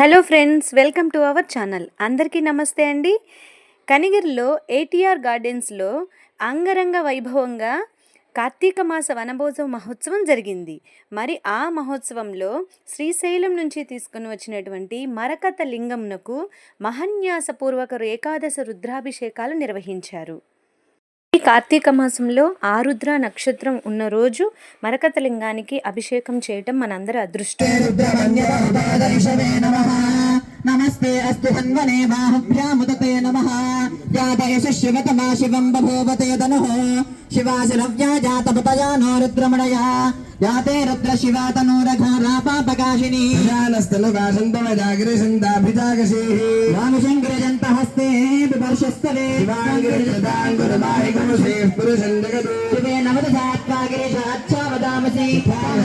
Hello friends, welcome to our channel. అందరికీ నమస్తే అండి. కనిగిరిలో ఏటీఆర్ గార్డెన్స్లో అంగరంగ వైభవంగా కార్తీక మాస వనభోజన మహోత్సవం జరిగింది. మరి ఆ మహోత్సవంలో శ్రీశైలం నుంచి తీసుకుని వచ్చినటువంటి మరకత లింగంనకు మహన్యాసపూర్వక ఏకాదశ రుద్రాభిషేకాలు నిర్వహించారు. ఈ కార్తీక మాసంలో ఆరుద్ర నక్షత్రం ఉన్న రోజు మరకత లింగానికి అభిషేకం చేయటం మనందరి అదృష్టం. నమస్తే అస్తు హన్వనే బాహుభ్యాముదతే నమః యాదయశ శివతమా శివం బభూవతే తనుః శివాశిరవ్యా జాతపతయానో రుద్రమణయా యాతే రుద్ర శివా తనూరఘోరా పాపకాశినీ జానస్తను వాసంతమజాగ్రసందాభిజాగశీః రామశంకరజంత హస్తే బివర్షస్తవే శివాంగురుదాంగురుమారి గురుశ్రీః పురుషం జగదు శివే నవదశాత్వాగిరిషాచ్చావదామసి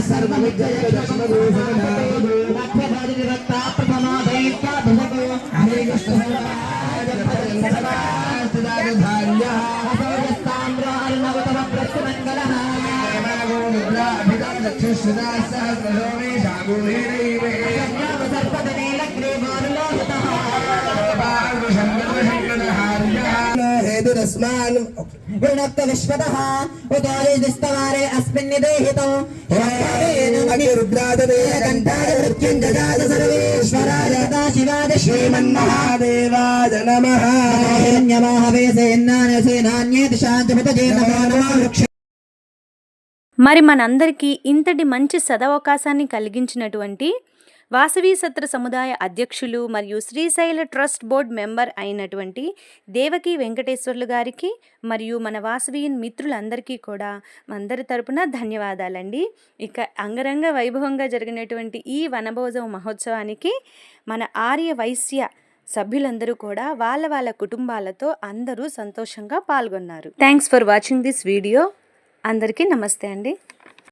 సర్వమిజ్జయగదశ్మదూషణాదు లక్ష్మభాజివిరక్తా ప్రథమా దైత్యా భజకు హరే కృష్ణ సర్వాస్తదాగధాన్యః అసౌజస్తామ్రార్ణవతమ ప్రస్తుమంగళః हेतुरस्मान् विनक्त विश्वतः उदोरिस्तवारे अस्मिन्निदेहितो रुद्रादवेन कण्ठाय मृत्युञ्जयाय सर्वेश्वराय सदाशिवाय श्रीमन्महादेवाय नमः हिरण्यमाहवे सेनान्येति शान्तिपतये नमो नमः वृक्ष. మరి మనందరికీ ఇంతటి మంచి సదవకాశాన్ని కలిగించినటువంటి వాసవి సత్ర సముదాయ అధ్యక్షులు మరియు శ్రీశైల ట్రస్ట్ బోర్డ్ మెంబర్ అయినటువంటి దేవకి వెంకటేశ్వర్లు గారికి మరియు మన వాసవియన్ మిత్రులందరికీ కూడా అందరి తరపున ధన్యవాదాలండి. ఇక అంగరంగ వైభవంగా జరిగినటువంటి ఈ వనభోజన మహోత్సవానికి మన ఆర్య వైశ్య సభ్యులందరూ కూడా వాళ్ళ కుటుంబాలతో అందరూ సంతోషంగా పాల్గొన్నారు. Thanks for watching this video. అందరికీ నమస్తే అండి.